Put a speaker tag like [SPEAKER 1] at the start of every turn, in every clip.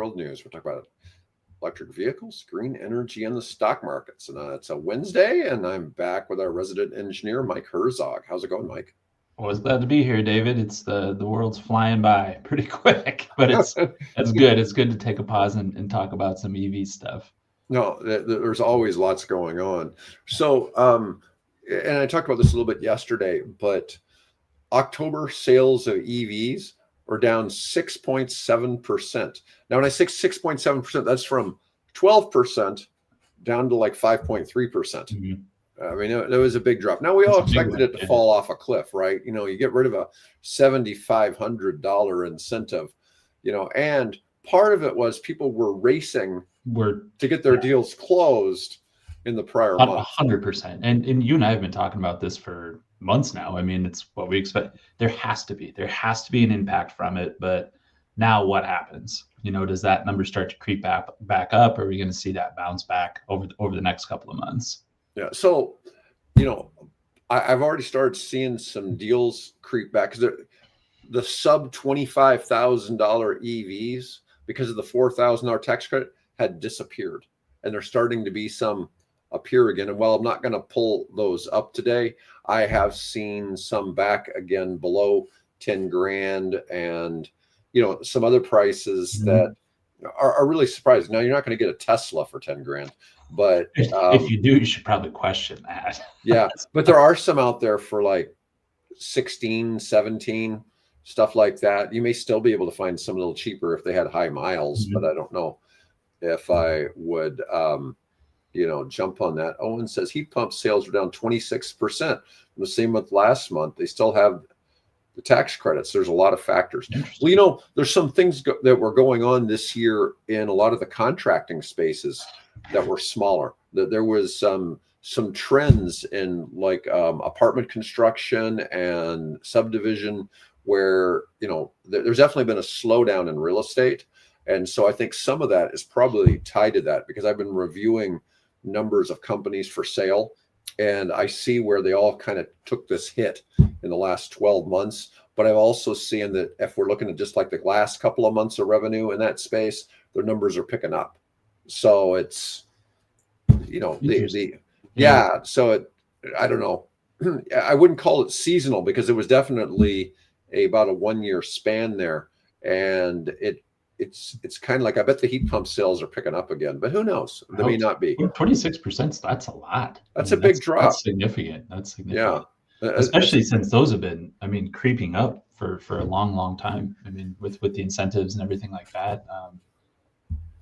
[SPEAKER 1] world news. We're talking about electric vehicles, green energy, and the stock markets. And it's a Wednesday, and I'm back with our resident engineer, Mike Herzog. How's it going, Mike?
[SPEAKER 2] Always glad to be here, David. It's the world's flying by pretty quick, but it's good. It's good to take a pause and talk about some EV stuff.
[SPEAKER 1] No, there's always lots going on. So, and I talked about this a little bit yesterday, but October sales of EVs are down 6.7%. Now, when I say 6.7%, that's from 12% down to like 5.3%. Mm-hmm. I mean, it was a big drop. Now, we all expected it to fall off a cliff, right? You know, you get rid of a $7,500 incentive, you know, and part of it was people were racing to get their deals closed in the prior month.
[SPEAKER 2] 100%. And you and I have been talking about this for months now. I mean, it's what we expect. There has to be an impact from it. But now what happens? You know, does that number start to creep back up? Or are we going to see that bounce back over the next couple of months?
[SPEAKER 1] Yeah. So, you know, I've already started seeing some deals creep back because the sub $25,000 EVs, because of the $4,000 tax credit, had disappeared. And there's starting to be some appear again. And while I'm not going to pull those up today, I have seen some back again below 10 grand and, you know, some other prices that are really surprising. Now, you're not going to get a Tesla for 10 grand, but
[SPEAKER 2] if you do, you should probably question that.
[SPEAKER 1] Yeah. But there are some out there for like 16, 17, stuff like that. You may still be able to find some a little cheaper if they had high miles, but I don't know if I would, you know, jump on that. Owen says heat pump sales are down 26% from the same month last month. They still have the tax credits. There's a lot of factors. Well, you know, there's some things that were going on this year in a lot of the contracting spaces that were smaller. There was some trends in like apartment construction and subdivision where, you know, there's definitely been a slowdown in real estate. And so I think some of that is probably tied to that because I've been reviewing numbers of companies for sale and I see where they all kind of took this hit in the last 12 months. But I've also seen that if we're looking at just like the last couple of months of revenue in that space, their numbers are picking up. So it's, you know, so I don't know. I wouldn't call it seasonal because it was definitely about a 1 year span there. And it's kind of like, I bet the heat pump sales are picking up again, but who knows? They may not be.
[SPEAKER 2] 26%, that's a lot.
[SPEAKER 1] That's a big drop.
[SPEAKER 2] That's significant. Yeah. Especially since those have been, I mean, creeping up for a long, long time. I mean, with the incentives and everything like that.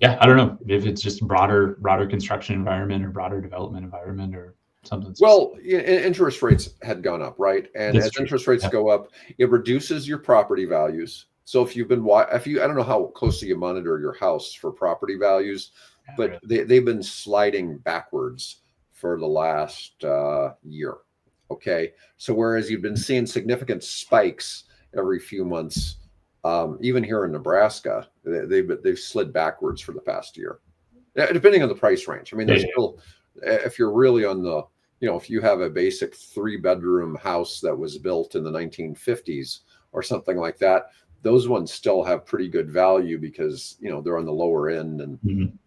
[SPEAKER 2] Yeah, I don't know if it's just broader construction environment or broader development environment or something.
[SPEAKER 1] Well, interest rates had gone up, right? And as interest rates go up, it reduces your property values. So if I don't know how closely you monitor your house for property values, but they've been sliding backwards for the last year. Okay. So whereas you've been seeing significant spikes every few months, even here in Nebraska, they've slid backwards for the past year, depending on the price range. I mean, there's still, if you're really on the, you know, if you have a basic 3-bedroom house that was built in the 1950s or something like that, those ones still have pretty good value because, you know, they're on the lower end and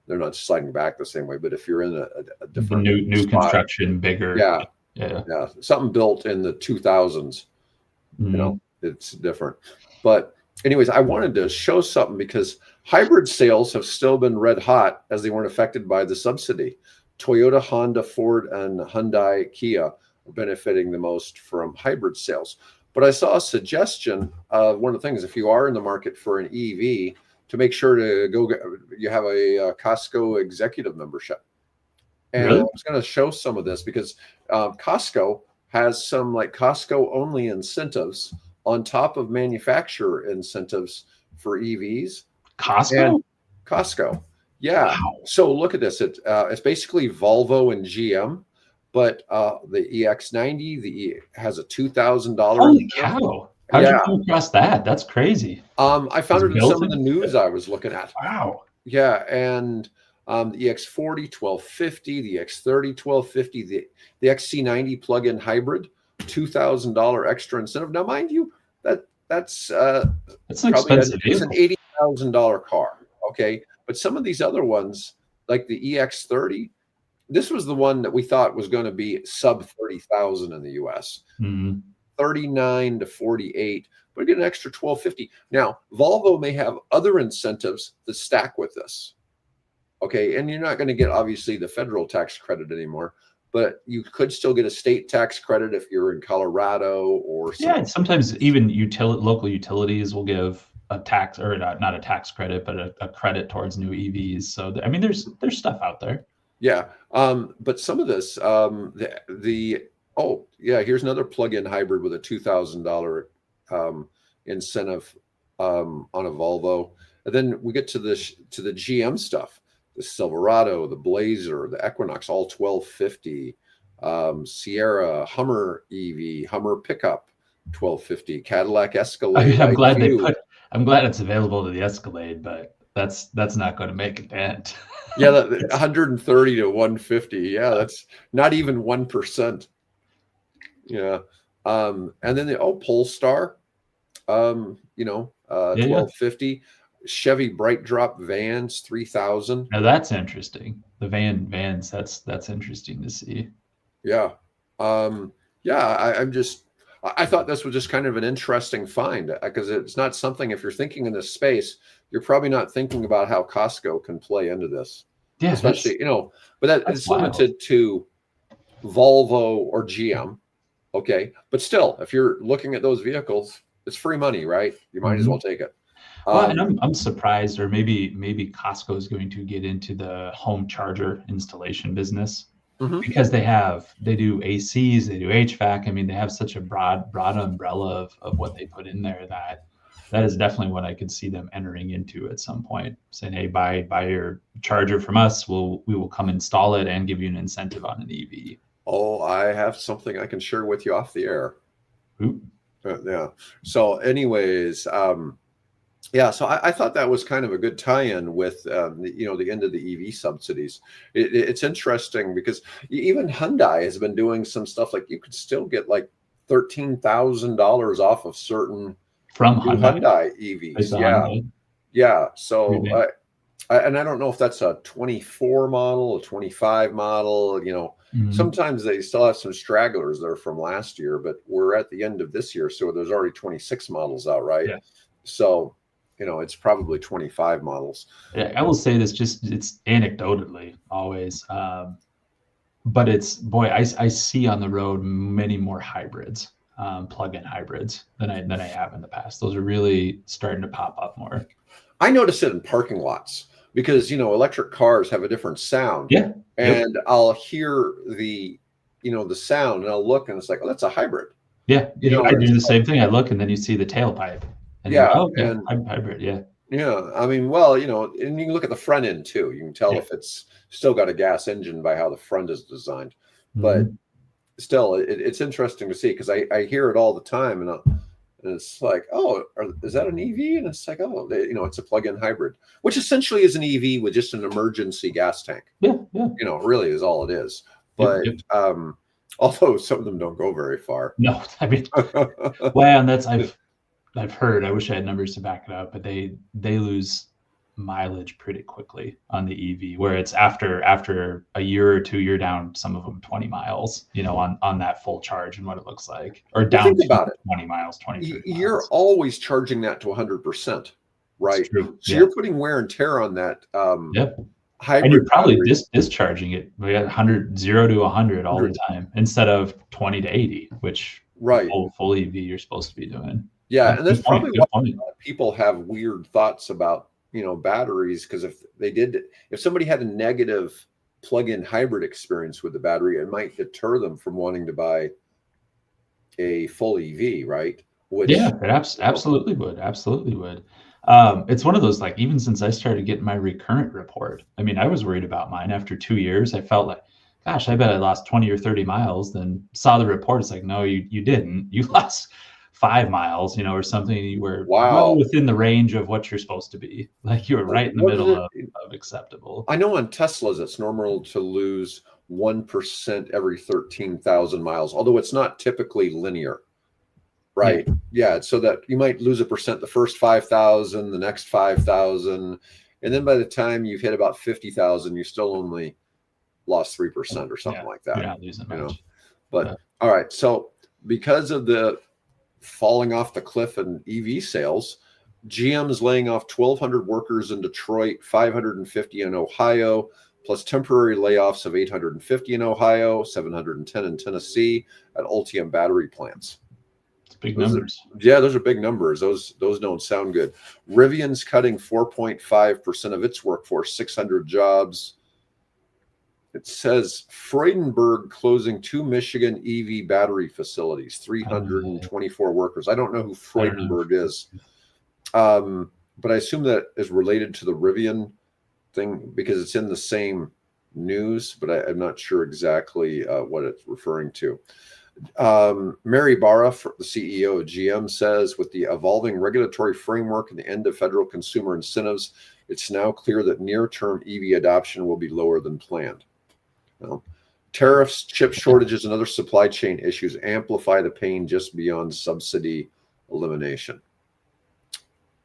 [SPEAKER 1] they're not sliding back the same way. But if you're in a different
[SPEAKER 2] new spot, construction, bigger,
[SPEAKER 1] something built in the 2000s, you know, it's different. But anyways, I wanted to show something because hybrid sales have still been red hot as they weren't affected by the subsidy. Toyota, Honda, Ford, and Hyundai-Kia are benefiting the most from hybrid sales. But I saw a suggestion of one of the things, if you are in the market for an EV, to make sure to you have a Costco executive membership. And I was going to show some of this because Costco has some like Costco only incentives on top of manufacturer incentives for EVs. Costco. Yeah. Wow. So look at this. It's basically Volvo and GM. But the EX90, has a $2,000.
[SPEAKER 2] Holy cow! How did you come across that? That's crazy.
[SPEAKER 1] I found it in some of the news I was looking at.
[SPEAKER 2] Wow.
[SPEAKER 1] Yeah, and the EX40 $1,250, the EX30 $1,250, the XC90 plug-in hybrid $2,000 extra incentive. Now, mind you, that's
[SPEAKER 2] an expensive vehicle.
[SPEAKER 1] It's an $80,000 car. Okay. But some of these other ones, like the EX30, this was the one that we thought was going to be sub 30,000 in the US. 39 to 48, but get an extra 1250. Now, Volvo may have other incentives that stack with this. Okay. And you're not going to get obviously the federal tax credit anymore, but you could still get a state tax credit if you're in Colorado or something.
[SPEAKER 2] Yeah, sometimes even local utilities will give a tax, or not a tax credit, but a credit towards new EVs. So I mean, there's stuff out there.
[SPEAKER 1] Yeah, but some of this, here's another plug-in hybrid with a $2,000 incentive on a Volvo, and then we get to the GM stuff, the Silverado, the Blazer, the Equinox, all 1250, Sierra, Hummer EV, Hummer pickup, 1250, Cadillac Escalade.
[SPEAKER 2] I'm glad it's available to the Escalade, but that's not going to make a dent.
[SPEAKER 1] Yeah, 130 to 150. Yeah, that's not even 1%. Yeah. And then the Polestar, 1250. Chevy Bright Drop vans, 3,000.
[SPEAKER 2] Now that's interesting. The vans, that's interesting to see.
[SPEAKER 1] Yeah. I thought this was just kind of an interesting find, because it's not something, if you're thinking in this space, you're probably not thinking about how Costco can play into this. Yeah, especially, but it's limited to Volvo or GM. Okay. But still, if you're looking at those vehicles, it's free money, right? You might as well take it.
[SPEAKER 2] Well, and I'm surprised, or maybe Costco is going to get into the home charger installation business, because they do ACs, they do HVAC. I mean, they have such a broad umbrella of what they put in there that is definitely what I could see them entering into at some point, saying, hey, buy your charger from us. We will come install it and give you an incentive on an EV.
[SPEAKER 1] Oh, I have something I can share with you off the air. Yeah. So anyways, so I thought that was kind of a good tie-in with, the end of the EV subsidies. It's interesting because even Hyundai has been doing some stuff, like you could still get like $13,000 off of certain
[SPEAKER 2] from
[SPEAKER 1] Hyundai EVs. Yeah. So, and I don't know if that's a 24 model, a 25 model, sometimes they still have some stragglers there from last year, but we're at the end of this year. So there's already 26 models out, right? Yeah. So, it's probably 25 models.
[SPEAKER 2] Yeah, I will say this, it's anecdotally always, but I see on the road many more hybrids. Plug-in hybrids than I have in the past. Those are really starting to pop up more.
[SPEAKER 1] I notice it in parking lots because electric cars have a different sound.
[SPEAKER 2] Yeah.
[SPEAKER 1] And I'll hear the sound, and I'll look, and it's like, oh, that's a hybrid.
[SPEAKER 2] Yeah. I do the same thing. I look, and then you see the tailpipe. And hybrid. Yeah. Yeah.
[SPEAKER 1] I mean, well, and you can look at the front end too. You can tell if it's still got a gas engine by how the front is designed. But still, it's interesting to see, because I hear it all the time, and it's like, oh, is that an EV? And it's like, oh, it's a plug-in hybrid, which essentially is an EV with just an emergency gas tank.
[SPEAKER 2] Yeah.
[SPEAKER 1] Really is all it is. But although some of them don't go very far.
[SPEAKER 2] No, I mean, well, and that's I've heard. I wish I had numbers to back it up, but they lose mileage pretty quickly on the EV, where it's after a year or two, you're down, some of them 20 miles, on that full charge, and what it looks like, or down to about 20 miles, 20.
[SPEAKER 1] You're always charging that to 100%, right? So you're putting wear and tear on that. Hybrid,
[SPEAKER 2] and you're probably discharging it 0 to 100 all the time, instead of 20 to 80, which full EV you're supposed to be doing.
[SPEAKER 1] Yeah, and that's probably why people have weird thoughts about batteries, because if somebody had a negative plug-in hybrid experience with the battery, it might deter them from wanting to buy a full EV, right?
[SPEAKER 2] It absolutely would. It's one of those, like, even since I started getting my recurrent report, I mean, I was worried about mine. After 2 years, I felt like, gosh, I bet I lost 20 or 30 miles. Then saw the report. It's like, no, you didn't. You lost 5 miles, or something. You were well within the range of what you're supposed to be. Like, you were right in the middle of acceptable.
[SPEAKER 1] I know on Teslas, it's normal to lose 1% every 13,000 miles, although it's not typically linear. Right. Yeah. So that you might lose 1% the first 5,000, the next 5,000. And then by the time you've hit about 50,000, you still only lost 3% or something like that.
[SPEAKER 2] You're not losing much.
[SPEAKER 1] But all right, so because of the falling off the cliff in EV sales, GM's laying off 1,200 workers in Detroit, 550 in Ohio, plus temporary layoffs of 850 in Ohio, 710 in Tennessee at Ultium battery plants.
[SPEAKER 2] It's big numbers.
[SPEAKER 1] Those are big numbers. Those don't sound good. Rivian's cutting 4.5% of its workforce, 600 jobs. It says Freudenberg closing 2 Michigan EV battery facilities, 324 workers. I don't know who Freudenberg is, but I assume that is related to the Rivian thing because it's in the same news, but I'm not sure exactly what it's referring to. Mary Barra, the CEO of GM, says with the evolving regulatory framework and the end of federal consumer incentives, it's now clear that near-term EV adoption will be lower than planned. Tariffs, chip shortages, and other supply chain issues amplify the pain just beyond subsidy elimination.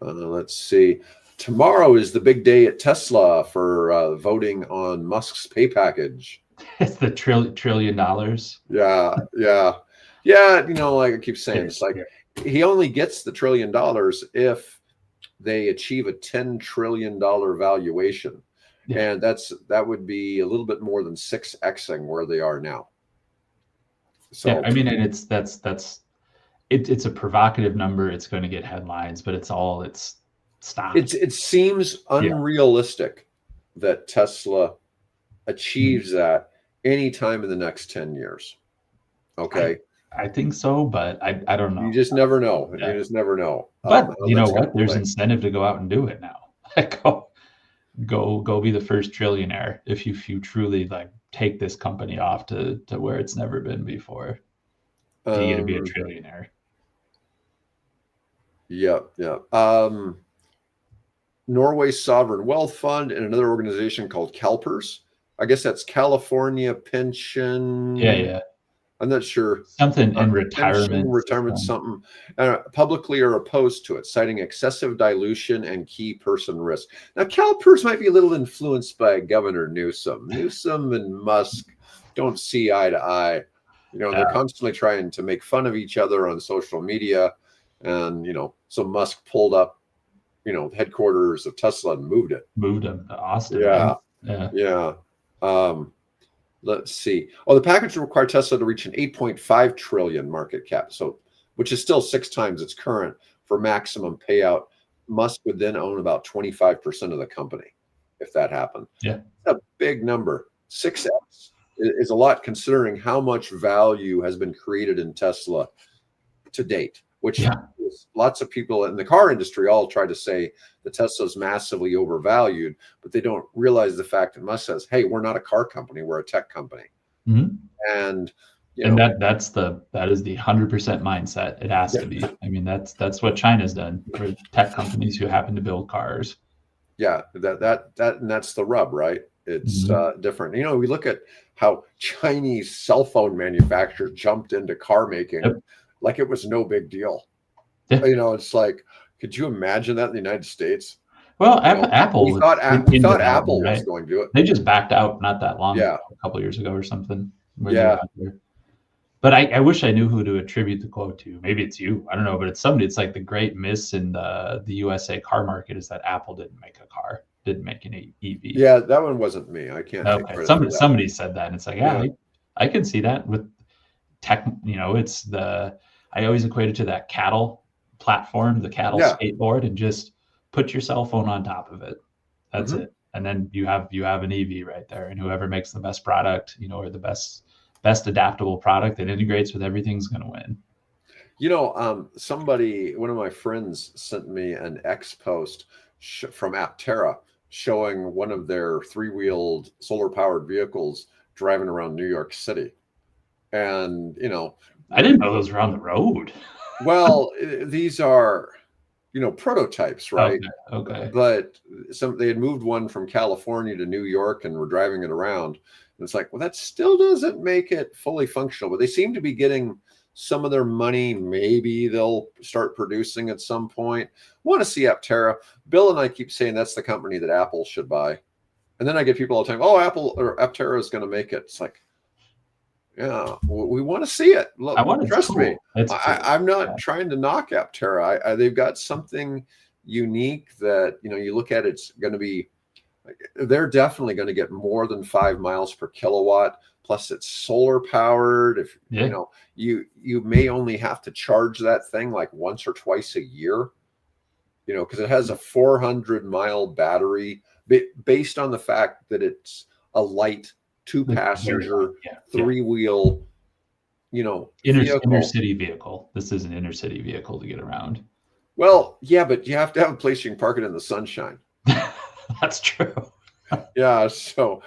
[SPEAKER 1] Let's see. Tomorrow is the big day at Tesla for voting on Musk's pay package.
[SPEAKER 2] It's the $1 trillion.
[SPEAKER 1] Yeah. Like I keep saying, it's like he only gets the $1 trillion if they achieve a $10 trillion valuation. Yeah. And that would be a little bit more than 6xing where they are now. So
[SPEAKER 2] yeah, I mean, and it's a provocative number. It's going to get headlines, but it's stock.
[SPEAKER 1] It seems unrealistic that Tesla achieves that anytime in the next 10 years. Okay.
[SPEAKER 2] I think so, but I don't know.
[SPEAKER 1] You just never know. Yeah. You just never know.
[SPEAKER 2] But you know what? There's incentive to go out and do it now. Go be the first trillionaire if you truly like take this company off to where it's never been before. You get to be a trillionaire.
[SPEAKER 1] Yeah. Norway's Sovereign Wealth Fund and another organization called CalPERS. I guess that's California Pension.
[SPEAKER 2] Yeah.
[SPEAKER 1] I'm not sure.
[SPEAKER 2] Something in retirement.
[SPEAKER 1] Something. Publicly are opposed to it, citing excessive dilution and key person risk. Now, CalPERS might be a little influenced by Governor Newsom. Newsom and Musk don't see eye to eye. They're constantly trying to make fun of each other on social media. And, so Musk pulled up, headquarters of Tesla and moved
[SPEAKER 2] them to Austin.
[SPEAKER 1] Yeah. Let's see. The package would require Tesla to reach an 8.5 trillion market cap, which is still 6 times its current for maximum payout. Musk would then own about 25% of the company if that happened.
[SPEAKER 2] Yeah,
[SPEAKER 1] a big number. 6x is a lot considering how much value has been created in Tesla to date, which lots of people in the car industry all try to say that Tesla's massively overvalued, but they don't realize the fact that Musk says, hey, we're not a car company, we're a tech company.
[SPEAKER 2] Mm-hmm.
[SPEAKER 1] And
[SPEAKER 2] that is the 100% mindset. It has to be. I mean, that's what China's done for tech companies who happen to build cars.
[SPEAKER 1] Yeah, and that's the rub, right? It's different. We look at how Chinese cell phone manufacturers jumped into car making like it was no big deal. Yeah. It's like, could you imagine that in the United States?
[SPEAKER 2] Well, Apple.
[SPEAKER 1] We thought Apple was going to do it.
[SPEAKER 2] They just backed out not that long ago, a couple of years ago or something. But I wish I knew who to attribute the quote to. Maybe it's you. I don't know, but it's somebody. It's like the great miss in the USA car market is that Apple didn't make a car, didn't make an EV.
[SPEAKER 1] Yeah, that one wasn't me. I can't.
[SPEAKER 2] Okay, somebody said that, and it's like, I can see that with tech. It's I always equate it to that cattle platform, the cattle skateboard, and just put your cell phone on top of it. That's it, and then you have an EV right there, and whoever makes the best product, or the best adaptable product that integrates with everything's going to win.
[SPEAKER 1] One of my friends sent me an X post from Aptera showing one of their 3-wheeled solar powered vehicles driving around New York City. And,
[SPEAKER 2] I didn't know those were on the road.
[SPEAKER 1] Well, these are, prototypes, right?
[SPEAKER 2] Okay.
[SPEAKER 1] But they had moved one from California to New York and were driving it around. And it's like, well, that still doesn't make it fully functional, but they seem to be getting some of their money. Maybe they'll start producing at some point. Want to see Aptera. Bill and I keep saying that's the company that Apple should buy. And then I get people all the time, oh, Apple or Aptera is going to make it. It's like, yeah, we want to see it. Look, trust me. I'm not trying to knock Aptera. They've got something unique that, you look at, it's going to be, they're definitely going to get more than 5 miles per kilowatt. Plus it's solar powered. If you may only have to charge that thing like once or twice a year, because it has a 400-mile battery based on the fact that it's a light 2-passenger, 3-wheel,
[SPEAKER 2] inner city vehicle. This is an inner city vehicle to get around.
[SPEAKER 1] Well, yeah, but you have to have a place you can park it in the sunshine.
[SPEAKER 2] That's true.
[SPEAKER 1] Yeah, so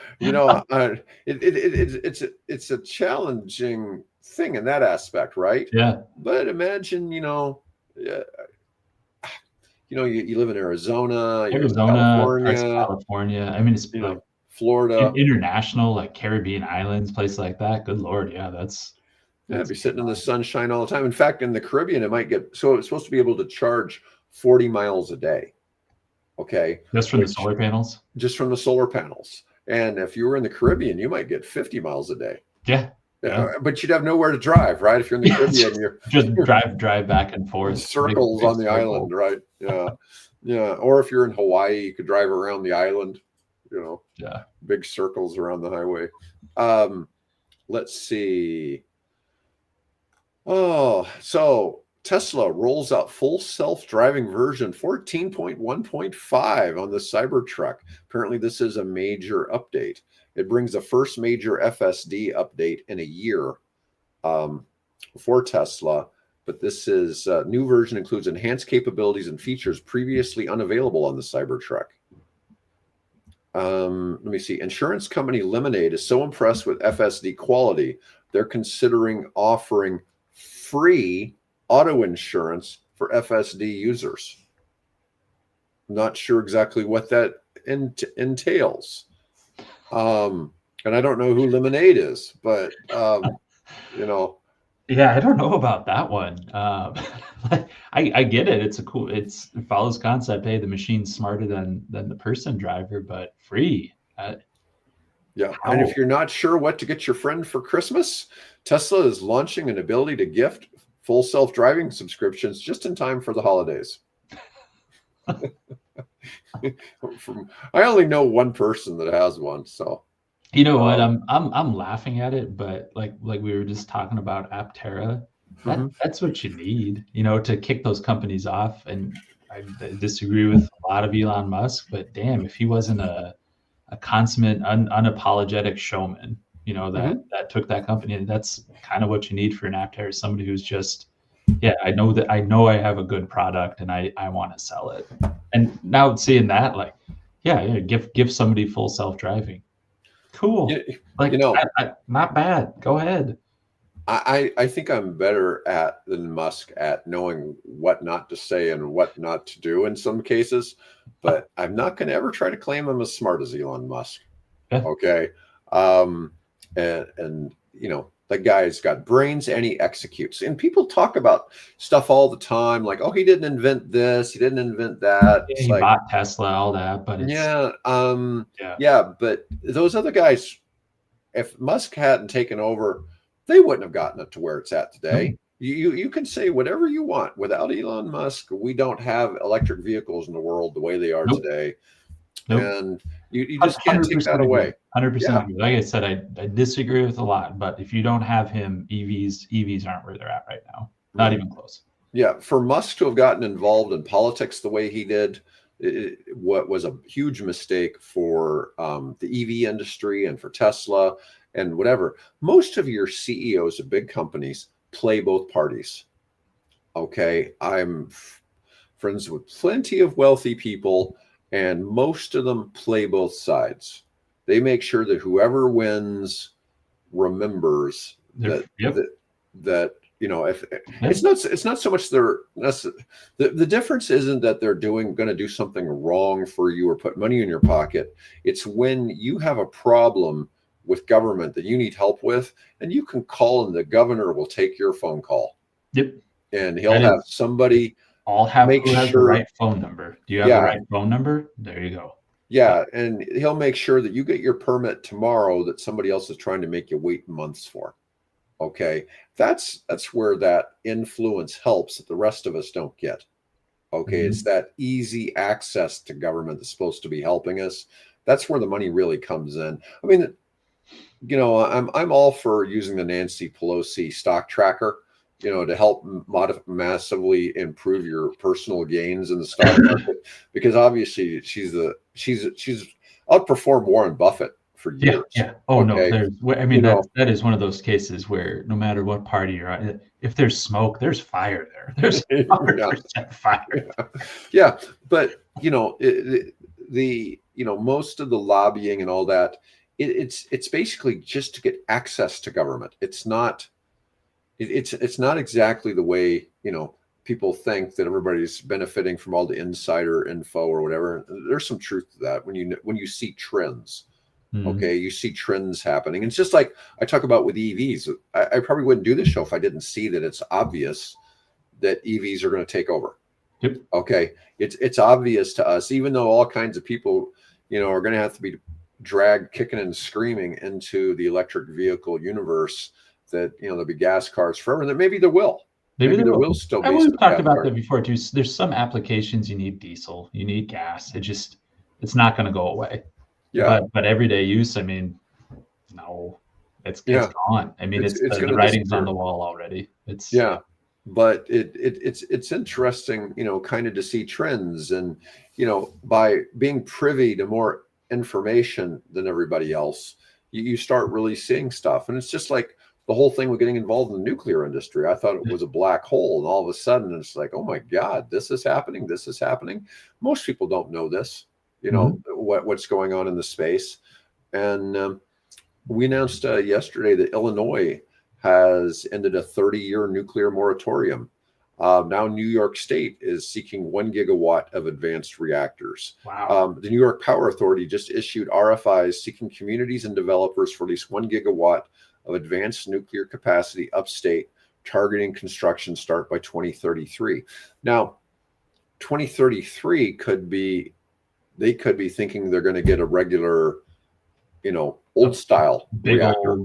[SPEAKER 1] it's a challenging thing in that aspect, right?
[SPEAKER 2] Yeah.
[SPEAKER 1] But imagine, you live in Arizona,
[SPEAKER 2] California. I mean, it's like
[SPEAKER 1] Florida,
[SPEAKER 2] international, like Caribbean islands, places like that. Good Lord, yeah, that's
[SPEAKER 1] be sitting in the sunshine all the time. In fact, in the Caribbean, it might get so it's supposed to be able to charge 40 miles a day. Okay.
[SPEAKER 2] Just from the solar panels?
[SPEAKER 1] Just from the solar panels. And if you were in the Caribbean, you might get 50 miles a day.
[SPEAKER 2] Yeah.
[SPEAKER 1] But you'd have nowhere to drive, right? If you're in the Caribbean, you're
[SPEAKER 2] just drive back and forth.
[SPEAKER 1] Circles on the island, right? Yeah. Yeah. Or if you're in Hawaii, you could drive around the island, big circles around the highway. Let's see. Oh, so Tesla rolls out full self-driving version 14.1.5 on the Cybertruck. Apparently, this is a major update. It brings the first major FSD update in a year for Tesla. But this is new version includes enhanced capabilities and features previously unavailable on the Cybertruck. Let me see. Insurance company Lemonade is so impressed with FSD quality, they're considering offering free auto insurance for FSD users. I'm not sure exactly what that entails. And I don't know who Lemonade is, but
[SPEAKER 2] Yeah, I don't know about that one. I get it. It follows concept. Hey, the machine's smarter than the person driver, but free.
[SPEAKER 1] Yeah. And if you're not sure what to get your friend for Christmas, Tesla is launching an ability to gift full self-driving subscriptions just in time for the holidays. I only know one person that has one, so.
[SPEAKER 2] You know what? I'm laughing at it, but like we were just talking about Aptera, that's what you need, to kick those companies off. And I disagree with a lot of Elon Musk, but damn, if he wasn't a consummate, unapologetic showman, that took that company, and that's kind of what you need for an Aptera, somebody who's just, I know I have a good product and I want to sell it. And now seeing that, like, give somebody full self-driving. Cool. Not bad. Go ahead.
[SPEAKER 1] I think I'm better than Musk at knowing what not to say and what not to do in some cases, but I'm not going to ever try to claim I'm as smart as Elon Musk.
[SPEAKER 2] Yeah.
[SPEAKER 1] Okay. And the guy's got brains and he executes. And people talk about stuff all the time, like, oh, he didn't invent this, he didn't invent that.
[SPEAKER 2] Yeah, he bought Tesla, all that, but it's,
[SPEAKER 1] but those other guys, if Musk hadn't taken over, they wouldn't have gotten it to where it's at today. You can say whatever you want. Without Elon Musk, we don't have electric vehicles in the world the way they are today. And you just can't take that away.
[SPEAKER 2] 100%. Like I said, I disagree with a lot, but if you don't have him, EVs aren't where they're at right now. Not even close.
[SPEAKER 1] Yeah, for Musk to have gotten involved in politics the way he did, what was a huge mistake for the EV industry and for Tesla and whatever. Most of your CEOs of big companies play both parties. Okay, I'm friends with plenty of wealthy people, and most of them play both sides. They make sure that whoever wins remembers that if it's not so much the difference isn't that they're going to do something wrong for you or put money in your pocket. It's when you have a problem with government that you need help with, and you can call and the governor will take your phone call.
[SPEAKER 2] Yep.
[SPEAKER 1] And he'll have somebody
[SPEAKER 2] all have
[SPEAKER 1] make
[SPEAKER 2] who has
[SPEAKER 1] sure
[SPEAKER 2] the right phone number. Do you have the right phone number? There you go.
[SPEAKER 1] Yeah, and he'll make sure that you get your permit tomorrow that somebody else is trying to make you wait months for. Okay, that's where that influence helps that the rest of us don't get. Okay, it's that easy access to government that's supposed to be helping us. That's where the money really comes in. I mean, you know, I'm all for using the Nancy Pelosi stock tracker, you know, to help massively improve your personal gains in the stock market, because obviously she's outperformed Warren Buffett for years.
[SPEAKER 2] Yeah. Oh no, I mean, that is one of those cases where no matter what party you're on, if there's smoke, there's fire there. There's 100% fire.
[SPEAKER 1] Yeah, but you know, you know, most of the lobbying and all that, it's basically just to get access to government. It's not exactly the way, you know, people think that everybody's benefiting from all the insider info or whatever. There's some truth to that when you see trends. Okay, you see trends happening. And it's just like I talk about with EVs. I probably wouldn't do this show if I didn't see that it's obvious that EVs are going to take over.
[SPEAKER 2] Yep.
[SPEAKER 1] Okay, it's obvious to us, even though all kinds of people, you know, are going to have to be dragged kicking and screaming into the electric vehicle universe, that, you know, there'll be gas cars forever, and that maybe there will. Maybe there will still be.
[SPEAKER 2] We've talked about that before too. There's some applications you need diesel, you need gas. It's not going to go away. Yeah. But everyday use, I mean, no, it's gone. I mean, it's the writing's on the wall already.
[SPEAKER 1] But it's interesting, you know, kind of to see trends, and, you know, by being privy to more information than everybody else, you start really seeing stuff. And it's just like the whole thing with getting involved in the nuclear industry. I thought it was a black hole, and all of a sudden it's like, oh my God, this is happening. Most people don't know this, you know, what's going on in the space. And we announced yesterday that Illinois has ended a 30-year nuclear moratorium. Now New York State is seeking 1 gigawatt of advanced reactors.
[SPEAKER 2] Wow.
[SPEAKER 1] The New York Power Authority just issued RFIs seeking communities and developers for at least 1 gigawatt of advanced nuclear capacity upstate, targeting construction start by 2033. Now, 2033 they could be thinking they're going to get a regular, you know, old style reactor.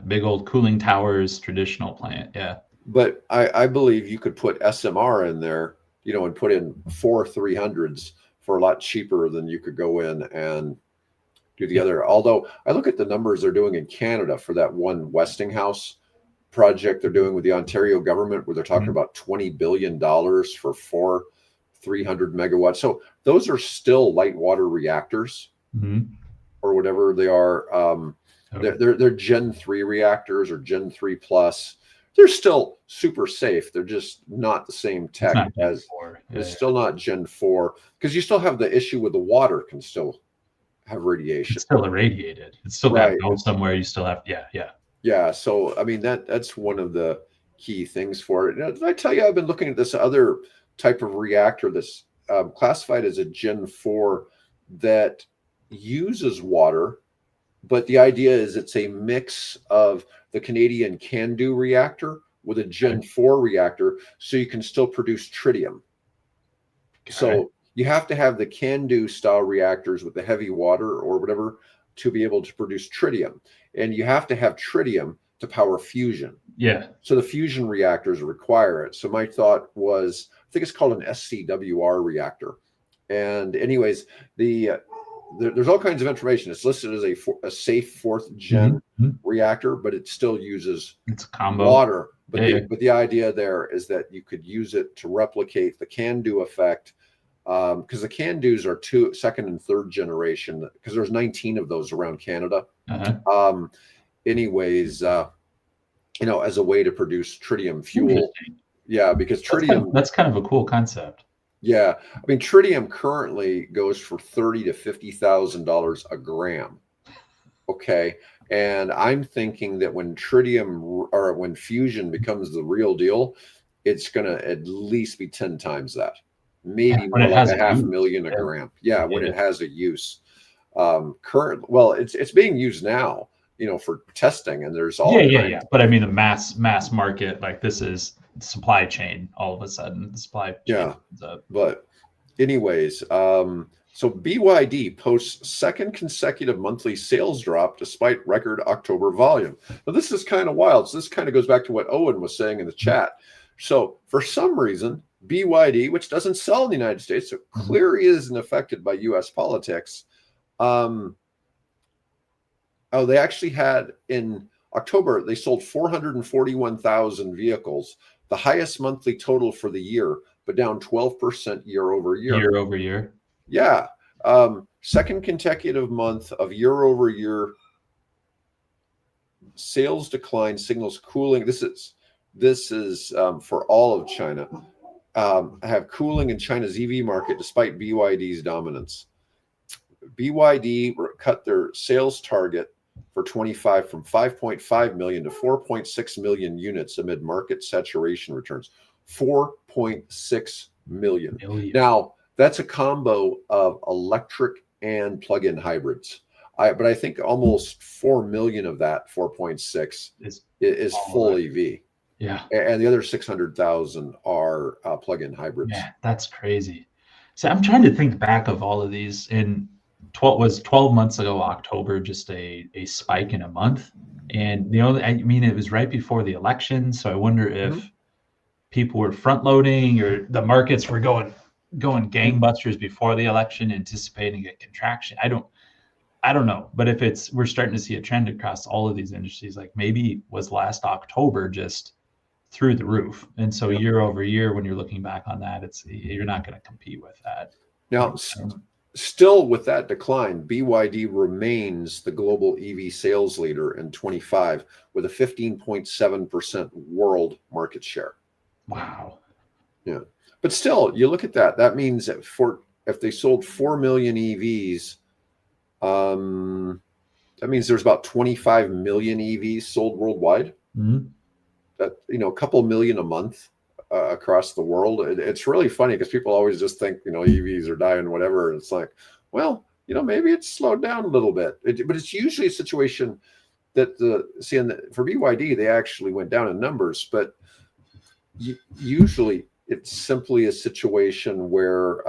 [SPEAKER 2] Big old cooling towers, traditional plant. Yeah.
[SPEAKER 1] But I believe you could put SMR in there, you know, and put in 4 300s for a lot cheaper than you could go in and do the other. Although I look at the numbers they're doing in Canada for that one Westinghouse project they're doing with the Ontario government, where they're talking about $20 billion for 4 300 megawatts. So those are still light water reactors or whatever they are. They're Gen 3 reactors or Gen 3 plus. They're still super safe. They're just not the same tech as it's still not Gen 4, because you still have the issue with the water can still have radiation.
[SPEAKER 2] It's still irradiated. It's still got to go somewhere. You still have,
[SPEAKER 1] yeah. So I mean, that's one of the key things for it. Now, did I tell you I've been looking at this other type of reactor that's classified as a Gen 4 that uses water, but the idea is it's a mix of the Canadian CANDU reactor with a Gen 4 reactor, so you can still produce tritium. So you have to have the CANDU style reactors with the heavy water or whatever to be able to produce tritium. And you have to have tritium to power fusion.
[SPEAKER 2] Yeah.
[SPEAKER 1] So the fusion reactors require it. So my thought was, I think it's called an SCWR reactor. And anyways, there's all kinds of information. It's listed as a safe 4th gen reactor, but it still uses water. But the idea there is that you could use it to replicate the CANDU effect, because the CANDUs are 2nd and 3rd generation, because there's 19 of those around Canada. Anyways, you know, as a way to produce tritium fuel. Yeah, because tritium.
[SPEAKER 2] That's kind of a cool concept.
[SPEAKER 1] Yeah, I mean, tritium currently goes for $30,000 to $50,000 a gram. Okay, and I'm thinking that when tritium or when fusion becomes the real deal, it's going to at least be 10 times that, maybe more like $500,000 a gram. Yeah, when it has a use. Well, it's being used now. for testing, and there's all
[SPEAKER 2] yeah. But I mean, the mass market, like this is supply chain. All of a sudden, the supply chain comes up.
[SPEAKER 1] But anyways, so BYD posts second consecutive monthly sales drop despite record October volume. Now this is kind of wild. So this kind of goes back to what Owen was saying in the chat. So for some reason, BYD, which doesn't sell in the United States, so clearly isn't affected by U.S. politics. They actually had in October, they sold 441,000 vehicles, the highest monthly total for the year, but down 12% year over year.
[SPEAKER 2] Year over year.
[SPEAKER 1] Yeah. Second consecutive month of year over year sales decline signals cooling. This is for all of China. Have cooling in China's EV market despite BYD's dominance. BYD cut their sales target for 25 from 5.5 million to 4.6 million units amid market saturation returns. 4.6 million. Now, that's a combo of electric and plug-in hybrids. But I think almost 4 million of that 4.6 is full EV.
[SPEAKER 2] Yeah.
[SPEAKER 1] And the other 600,000 are plug-in hybrids.
[SPEAKER 2] Yeah, that's crazy. So I'm trying to think back of all of these. In 12 months ago, October, just a spike in a month. And it was right before the election. So I wonder if people were front loading or the markets were going gangbusters before the election, anticipating a contraction. I don't know. But if we're starting to see a trend across all of these industries, like maybe was last October just through the roof. And so year over year, when you're looking back on that, you're not going to compete with that.
[SPEAKER 1] Now, still with that decline, BYD remains the global EV sales leader in 25 with a 15.7% world market share.
[SPEAKER 2] Wow.
[SPEAKER 1] Yeah. But still, you look at that. That means that if they sold 4 million EVs, that means there's about 25 million EVs sold worldwide. That, a couple million a month across the world. It's really funny because people always just think, EVs are dying, whatever. And it's like, well, maybe it's slowed down a little bit. But it's usually a situation that for BYD, they actually went down in numbers. But usually it's simply a situation where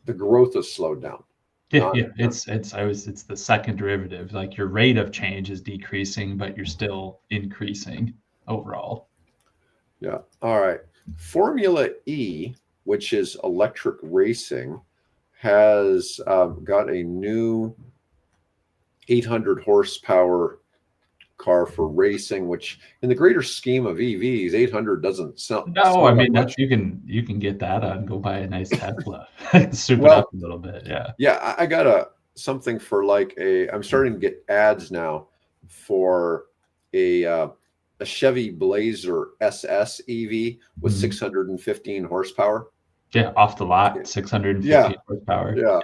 [SPEAKER 1] the growth has slowed down.
[SPEAKER 2] It's the second derivative. Like your rate of change is decreasing, but you're still increasing overall.
[SPEAKER 1] Yeah. All right. Formula E, which is electric racing, has got a new 800 horsepower car for racing, which in the greater scheme of EVs, 800 doesn't sound.
[SPEAKER 2] No, I mean much. You can get that and go buy a nice Tesla, soup it up a little bit. Yeah.
[SPEAKER 1] Yeah, I got something for I'm starting to get ads now for a Chevy Blazer SS EV with 615 horsepower.
[SPEAKER 2] Yeah, off the lot, 615 horsepower.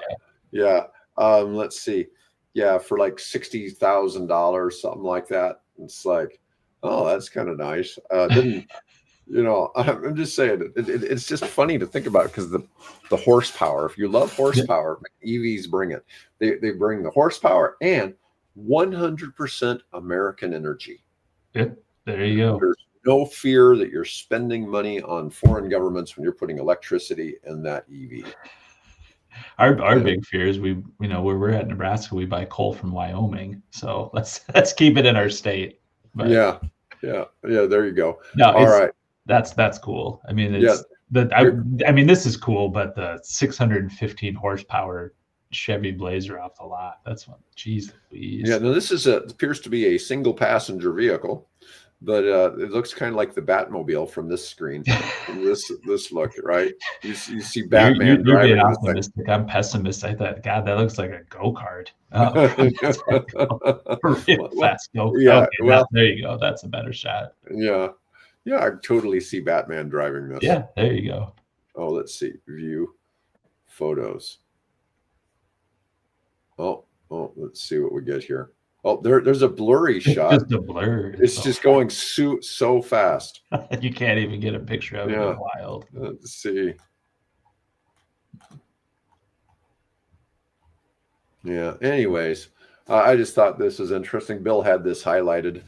[SPEAKER 1] Yeah. Let's see. Yeah, for like $60,000, something like that. It's like, oh, that's kind of nice. I'm just saying, it's just funny to think about because the horsepower. If you love horsepower, EVs bring it. They bring the horsepower and 100% American energy.
[SPEAKER 2] Yeah, there you go.
[SPEAKER 1] There's no fear that you're spending money on foreign governments when you're putting electricity in that EV.
[SPEAKER 2] Our big fear is where we're at Nebraska, we buy coal from Wyoming. So let's keep it in our state. But
[SPEAKER 1] yeah. There you go.
[SPEAKER 2] No,
[SPEAKER 1] all right.
[SPEAKER 2] That's cool. I mean, this is cool, but the 615 horsepower Chevy Blazer off the lot. That's one. Geez Louise.
[SPEAKER 1] Yeah. No, this appears to be a single passenger vehicle, but it looks kind of like the Batmobile from this screen. this look, right? You see Batman.
[SPEAKER 2] You're being optimistic. I'm pessimistic. I thought, God, that looks like a go-kart. Real fast go-kart.
[SPEAKER 1] Yeah.
[SPEAKER 2] Okay, there you go. That's a better shot.
[SPEAKER 1] Yeah. Yeah, I totally see Batman driving this.
[SPEAKER 2] Yeah, there you go.
[SPEAKER 1] Oh, let's see. View photos. Oh, let's see what we get here. Oh, there's a blurry shot.
[SPEAKER 2] Just a blur.
[SPEAKER 1] It's just going so fast.
[SPEAKER 2] You can't even get a picture of it. It's wild.
[SPEAKER 1] Let's see. Yeah. Anyways, I just thought this was interesting. Bill had this highlighted,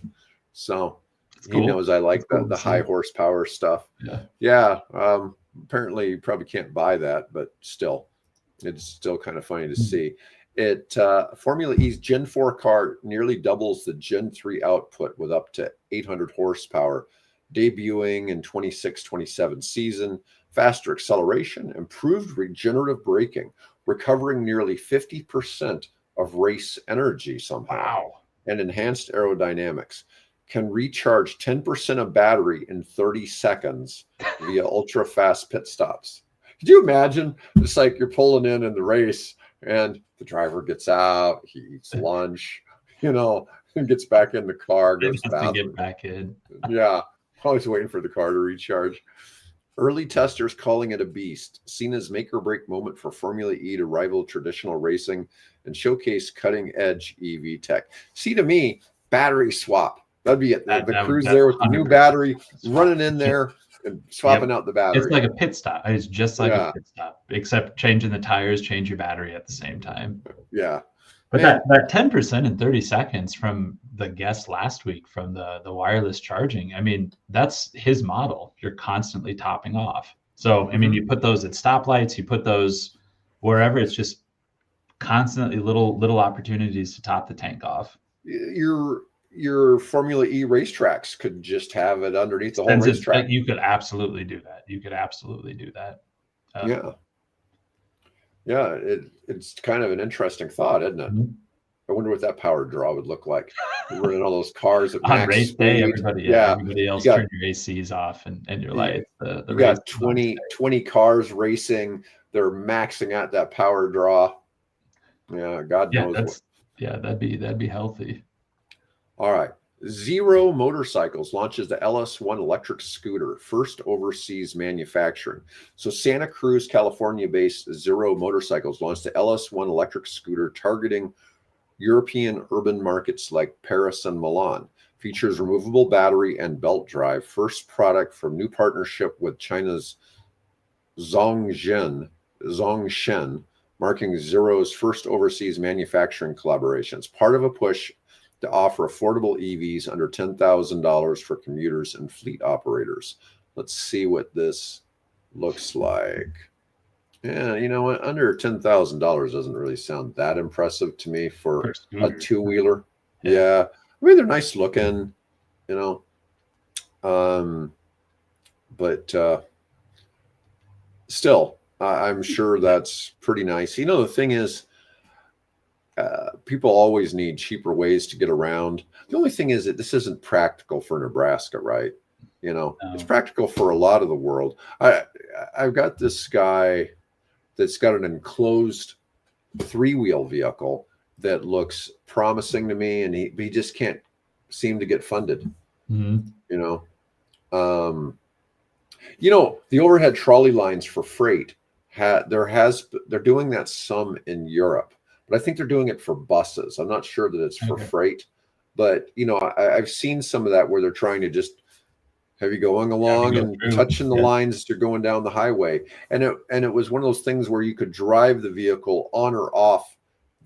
[SPEAKER 1] so he knows I like the high horsepower stuff. Yeah. Apparently, you probably can't buy that, but still, it's still kind of funny to see. It Formula E's Gen 4 car nearly doubles the Gen 3 output with up to 800 horsepower, debuting in 26-27 season. Faster acceleration, improved regenerative braking, recovering nearly 50% of race energy somehow.
[SPEAKER 2] Wow.
[SPEAKER 1] And enhanced aerodynamics. Can recharge 10% of battery in 30 seconds via ultra fast pit stops. Could you imagine? It's like you're pulling in the race and the driver gets out, he eats lunch, and gets back in the car, goes to the bathroom.
[SPEAKER 2] Get back in.
[SPEAKER 1] Yeah, always waiting for the car to recharge. Early testers calling it a beast, seen as make or break moment for Formula E to rival traditional racing and showcase cutting edge EV tech. See, to me, battery swap. That'd be it. The crew's there with the new battery, running in there and swapping out the battery.
[SPEAKER 2] It's like a pit stop. It's just like a pit stop, except changing the tires, change your battery at the same time.
[SPEAKER 1] Yeah.
[SPEAKER 2] But that 10% in 30 seconds from the guest last week from the wireless charging, I mean, that's his model. You're constantly topping off. So, I mean, you put those at stoplights, you put those wherever, it's just constantly little opportunities to top the tank off.
[SPEAKER 1] Your Formula E racetracks could just have it underneath the whole racetrack.
[SPEAKER 2] You could absolutely do that.
[SPEAKER 1] Yeah, it's kind of an interesting thought, isn't it? Mm-hmm. I wonder what that power draw would look like. Running all those cars at
[SPEAKER 2] on race day, everybody else turn your ACs off and your lights.
[SPEAKER 1] You got 20 cars racing. They're maxing out that power draw. Yeah, God knows.
[SPEAKER 2] That'd be healthy.
[SPEAKER 1] All right. Zero Motorcycles launches the LS1 electric scooter, first overseas manufacturing. So Santa Cruz, California-based Zero Motorcycles launched the LS1 electric scooter targeting European urban markets like Paris and Milan. Features removable battery and belt drive. First product from new partnership with China's Zongshen, marking Zero's first overseas manufacturing collaborations. Part of a push to offer affordable EVs under $10,000 for commuters and fleet operators. Let's see what this looks like. Yeah, you know what? Under $10,000 doesn't really sound that impressive to me for a two-wheeler. Yeah. I mean, they're nice looking, but still, I'm sure that's pretty nice. The thing is, people always need cheaper ways to get around. The only thing is that this isn't practical for Nebraska, right? It's practical for a lot of the world. I've got this guy that's got an enclosed three-wheel vehicle that looks promising to me, and he just can't seem to get funded.
[SPEAKER 2] Mm-hmm.
[SPEAKER 1] The overhead trolley lines for freight, they're doing that some in Europe. But I think they're doing it for buses. I'm not sure that it's for freight, but I've seen some of that where they're trying to just have you going along and touching the lines as you're going down the highway. And it was one of those things where you could drive the vehicle on or off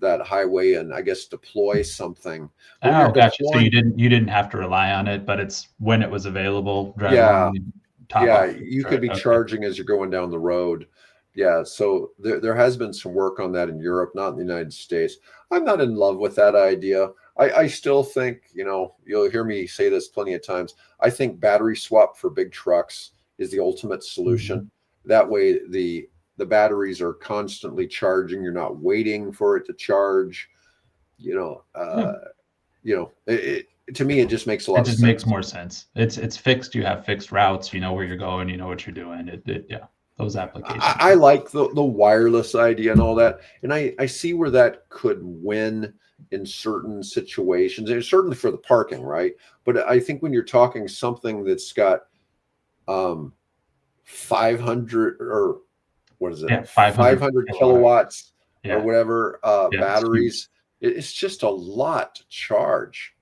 [SPEAKER 1] that highway and I guess deploy something.
[SPEAKER 2] Oh, gotcha. So you didn't have to rely on it, but it's when it was available.
[SPEAKER 1] You could be charging as you're going down the road. Yeah, so there has been some work on that in Europe, not in the United States. I'm not in love with that idea. I still think, you'll hear me say this plenty of times. I think battery swap for big trucks is the ultimate solution. Mm-hmm. That way the batteries are constantly charging. You're not waiting for it to charge. To me, it just makes a lot of sense.
[SPEAKER 2] It just makes more sense. It's fixed. You have fixed routes. You know where you're going. You know what you're doing. Those applications.
[SPEAKER 1] I like the wireless idea and all that. And I see where that could win in certain situations, and certainly for the parking, right? But I think when you're talking something that's got 500 or what is it? 500 kilowatts or whatever batteries. It's just a lot to charge.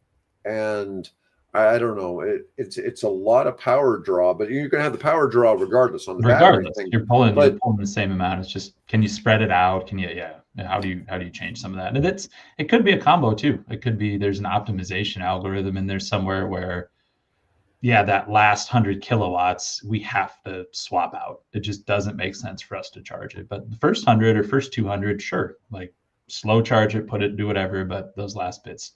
[SPEAKER 1] And I don't know. It's a lot of power draw, but you're going to have the power draw regardless on the battery thing.
[SPEAKER 2] You're pulling the same amount. It's just, can you spread it out? Can you? Yeah. And how do you change some of that? And it could be a combo too. It could be there's an optimization algorithm in there somewhere where, yeah, that last 100 kilowatts we have to swap out. It just doesn't make sense for us to charge it. But the first 100 or first 200, sure, like slow charge it, put it, do whatever. But those last bits,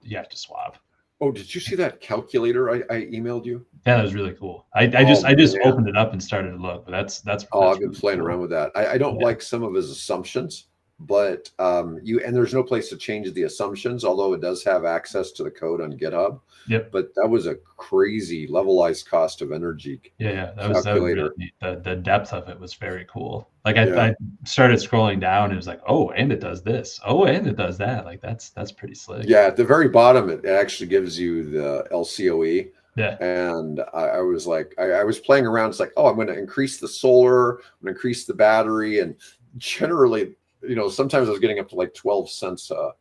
[SPEAKER 2] you have to swap.
[SPEAKER 1] Oh, did you see that calculator I emailed you?
[SPEAKER 2] Yeah, that was really cool. I just opened it up and started to look, but that's
[SPEAKER 1] I've been
[SPEAKER 2] really
[SPEAKER 1] playing
[SPEAKER 2] cool.
[SPEAKER 1] around with that. I don't like some of his assumptions, but there's no place to change the assumptions, although it does have access to the code on GitHub.
[SPEAKER 2] Yep.
[SPEAKER 1] But that was a crazy levelized cost of energy.
[SPEAKER 2] Yeah, that was really neat. The depth of it was very cool. Like I started scrolling down, it was like, oh, and it does this. Oh, and it does that. Like that's pretty slick.
[SPEAKER 1] Yeah, at the very bottom, it actually gives you the LCOE.
[SPEAKER 2] Yeah.
[SPEAKER 1] And I was like, I was playing around. It's like, oh, I'm going to increase the solar, I'm going to increase the battery. And generally, sometimes I was getting up to like 12 cents a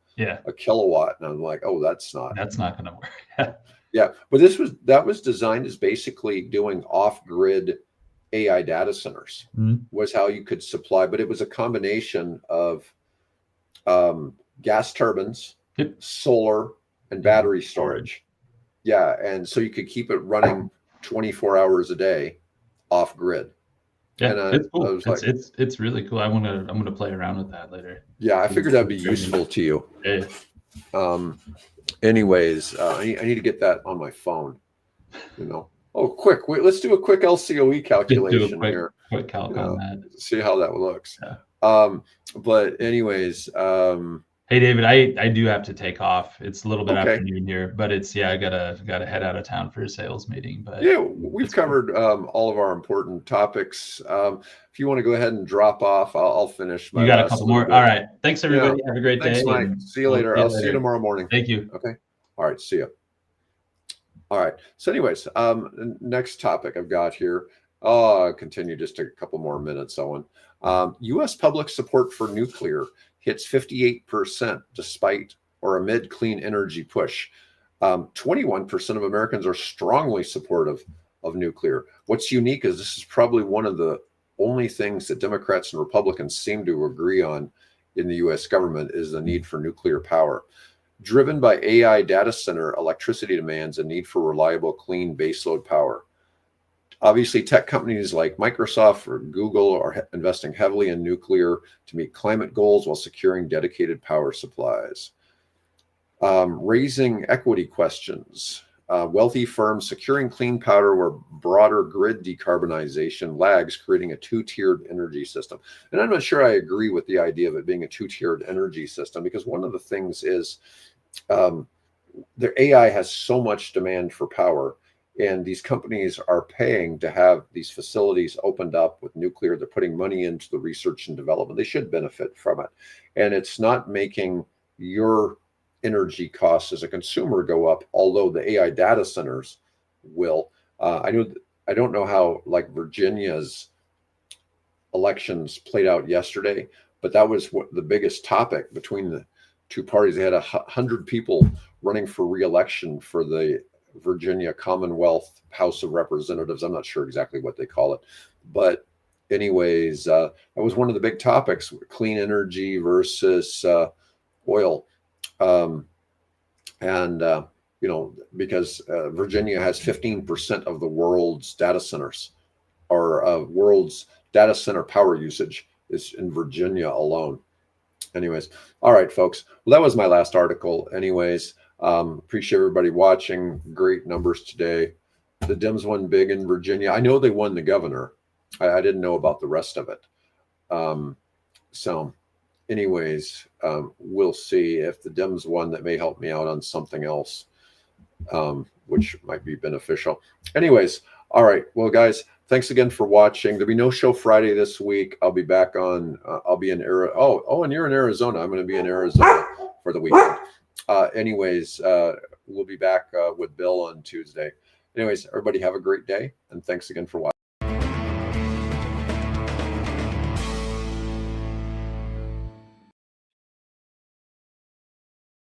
[SPEAKER 1] kilowatt. And I'm like, oh, that's not
[SPEAKER 2] going to work.
[SPEAKER 1] Yeah. But that was designed as basically doing off-grid AI data centers was how you could supply. But it was a combination of gas turbines, solar, and battery storage. Yeah, and so you could keep it running 24 hours a day off grid.
[SPEAKER 2] Yeah, and it's cool. It's really cool. I'm gonna play around with that later.
[SPEAKER 1] Yeah, I figured that'd be useful to you.
[SPEAKER 2] Yeah.
[SPEAKER 1] Anyways, I need to get that on my phone. Oh, quick! Wait, let's do a quick LCOE calculation here.
[SPEAKER 2] Quick calc on that.
[SPEAKER 1] See how that looks.
[SPEAKER 2] Yeah.
[SPEAKER 1] But anyways.
[SPEAKER 2] Hey David, I do have to take off. It's a little bit afternoon here, but I gotta head out of town for a sales meeting. But
[SPEAKER 1] yeah, we've covered all of our important topics. If you want to go ahead and drop off, I'll finish.
[SPEAKER 2] You got a couple more. All right. Thanks everybody. Yeah. Have a great day.
[SPEAKER 1] Thanks, Mike. See you later. I'll see you tomorrow morning.
[SPEAKER 2] Thank you.
[SPEAKER 1] Okay. All right. See you. All right. So anyways, next topic I've got here. I'll continue just a couple more minutes, Owen. U.S. public support for nuclear hits 58% despite or amid clean energy push. 21% of Americans are strongly supportive of nuclear. What's unique is this is probably one of the only things that Democrats and Republicans seem to agree on in the U.S. government is the need for nuclear power. Driven by AI data center electricity demands and need for reliable, clean baseload power. Obviously, tech companies like Microsoft or Google are investing heavily in nuclear to meet climate goals while securing dedicated power supplies. Raising equity questions. Wealthy firms securing clean power where broader grid decarbonization lags, creating a two-tiered energy system. And I'm not sure I agree with the idea of it being a two-tiered energy system, because one of the things is the AI has so much demand for power. And these companies are paying to have these facilities opened up with nuclear. They're putting money into the research and development. They should benefit from it. And it's not making your energy costs as a consumer go up, although the AI data centers will. I don't know how like Virginia's elections played out yesterday, but that was what the biggest topic between the two parties. They had 100 people running for re-election for the Virginia Commonwealth House of Representatives. I'm not sure exactly what they call it, but anyways, that was one of the big topics: clean energy versus oil. Because Virginia has 15% of the world's data centers, or world's data center power usage is in Virginia alone. Anyways, all right, folks. Well, that was my last article. Anyways. Appreciate everybody watching. Great numbers today. The Dems won big in Virginia. I know they won the governor. I didn't know about the rest of it. So anyways, we'll see. If the Dems won, that may help me out on something else, which might be beneficial. Anyways, all right. Well, guys, thanks again for watching. There'll be no show Friday this week. I'll be back on. I'll be in Arizona. Oh, and you're in Arizona. I'm going to be in Arizona for the weekend. Anyways, we'll be back with Bill on Tuesday. Anyways, everybody have a great day, and thanks again for watching.